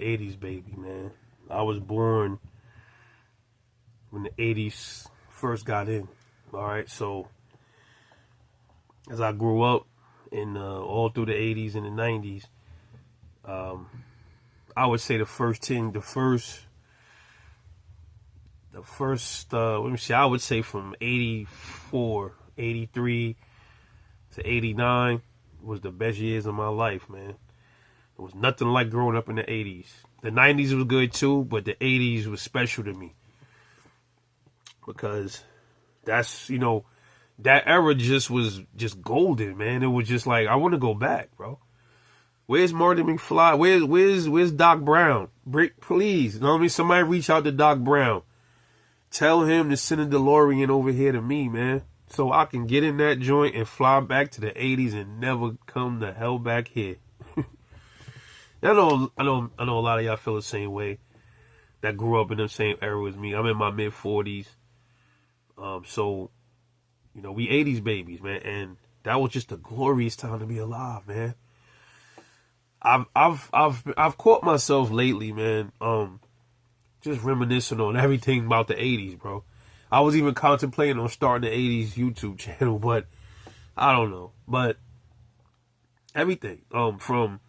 80s baby, man. I was born when the 80s first got in. All right, so as I grew up in all through the 80s and the 90s, I would say the first, let me see, I would say from 84, 83 to 89 was the best years of my life, man. It was nothing like growing up in the 80s. The 90s was good too, but the 80s was special to me. Because that's, that era was just golden, man. It was just like, I want to go back, bro. Where's Marty McFly? Where's Doc Brown? Please, you know what I mean? Somebody reach out to Doc Brown. Tell him to send a DeLorean over here to me, man. So I can get in that joint and fly back to the 80s and never come the hell back here. I know a lot of y'all feel the same way that grew up in the same era as me. I'm in my mid-40s. So, we 80s babies, man. And that was just a glorious time to be alive, man. I've caught myself lately, man, just reminiscing on everything about the 80s, bro. I was even contemplating on starting the 80s YouTube channel, but I don't know. But everything, from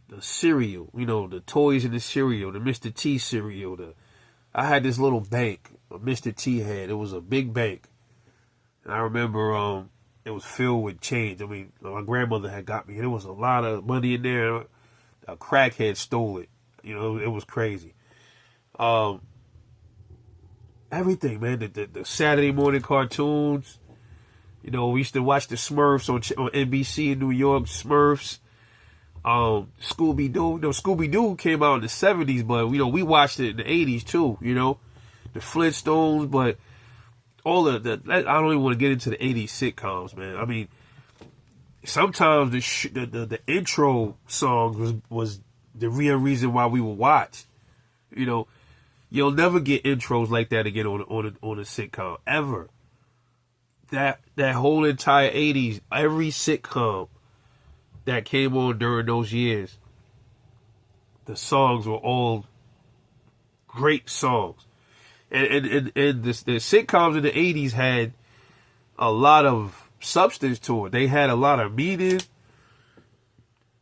the cereal, the toys in the cereal, the Mr. T cereal, I had this little bank, a Mr. T had. It was a big bank. And I remember it was filled with change. I mean, my grandmother had got me. There was a lot of money in there. A crackhead stole it. It was crazy. Everything, man. The Saturday morning cartoons. We used to watch the Smurfs on NBC in New York. Smurfs. Scooby-Doo. Scooby-Doo came out in the 70s, but, we watched it in the 80s, too, The Flintstones, but all of the, I don't even want to get into the 80s sitcoms, man. I mean, sometimes the intro songs was the real reason why we would watch. You'll never get intros like that again on a sitcom, ever. That whole entire 80s, every sitcom that came on during those years, the songs were all great songs. And the sitcoms in the 80s had a lot of substance to it. They had a lot of meaning.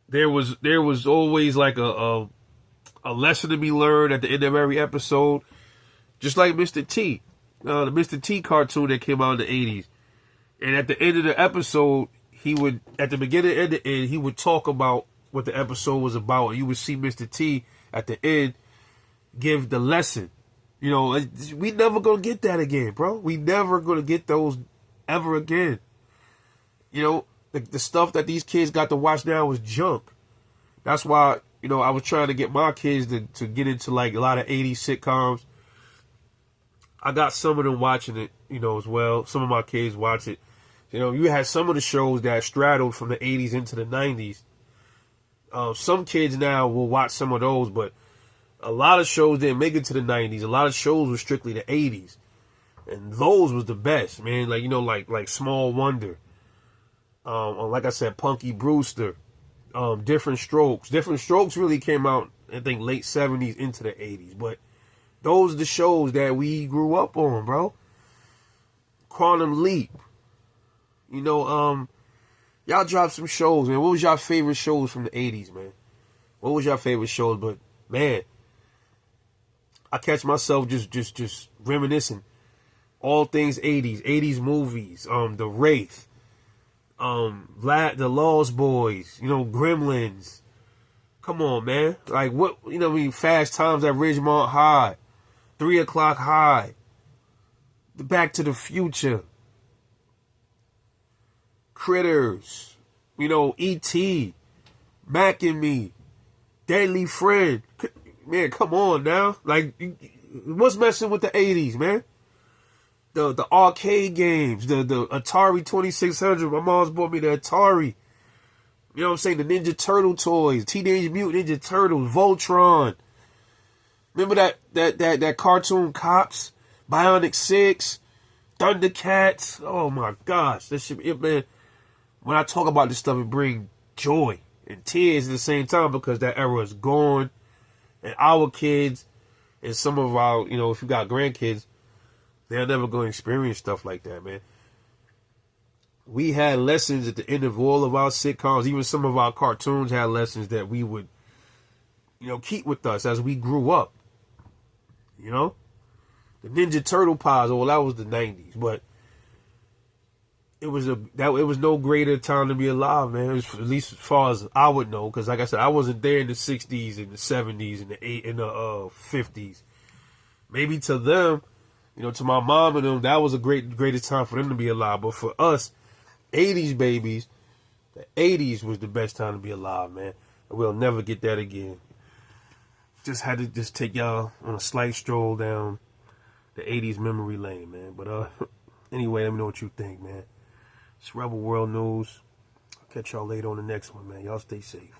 There was always like a lesson to be learned at the end of every episode. Just like Mr. T. The Mr. T cartoon that came out in the 80s. And at the end of the episode, at the beginning and the end, he would talk about what the episode was about. And you would see Mr. T at the end give the lesson. We never gonna get that again, bro. We never gonna get those ever again. The stuff that these kids got to watch now was junk. That's why, I was trying to get my kids to get into like a lot of 80s sitcoms. I got some of them watching it, as well. Some of my kids watch it. You had some of the shows that straddled from the 80s into the 90s. Some kids now will watch some of those, but a lot of shows didn't make it to the 90s. A lot of shows were strictly the 80s. And those was the best, man. Like Small Wonder. Like I said, Punky Brewster. Different Strokes. Different Strokes really came out, I think, late 70s into the 80s. But those are the shows that we grew up on, bro. Quantum Leap. Y'all dropped some shows, man. What was y'all favorite shows from the 80s, man? What was your favorite shows? But, man, I catch myself just reminiscing. All things 80s. 80s movies. The Wraith. The Lost Boys. Gremlins. Come on, man. Like, what, Fast Times at Ridgemont High. 3 O'Clock High. Back to the Future. Critters. E.T. Mac and Me. Deadly Friend. Man, come on now. Like, what's messing with the 80s, man? The arcade games, the Atari 2600. My mom's bought me the Atari. You know what I'm saying? The Ninja Turtle toys, Teenage Mutant Ninja Turtles, Voltron. Remember that cartoon Cops, Bionic 6, Thundercats. Oh my gosh, that shit, man. When I talk about this stuff, it brings joy and tears at the same time because that era is gone. And our kids and some of our, you know, if you got grandkids, they're never going to experience stuff like that, man. We had lessons at the end of all of our sitcoms. Even some of our cartoons had lessons that we would, you know, keep with us as we grew up. You know? The Ninja Turtle pies, well, that was the 90s, but it was no greater time to be alive, man. It was, at least as far as I would know, because like I said, I wasn't there in the 60s and the 70s and the 50s. Maybe to them, you know, to my mom and them, that was a greatest time for them to be alive. But for us, 80s babies, the 80s was the best time to be alive, man. And we'll never get that again. Just had to take y'all on a slight stroll down the 80s memory lane, man. But anyway, let me know what you think, man. It's Rebel World News. I'll catch y'all later on the next one, man. Y'all stay safe.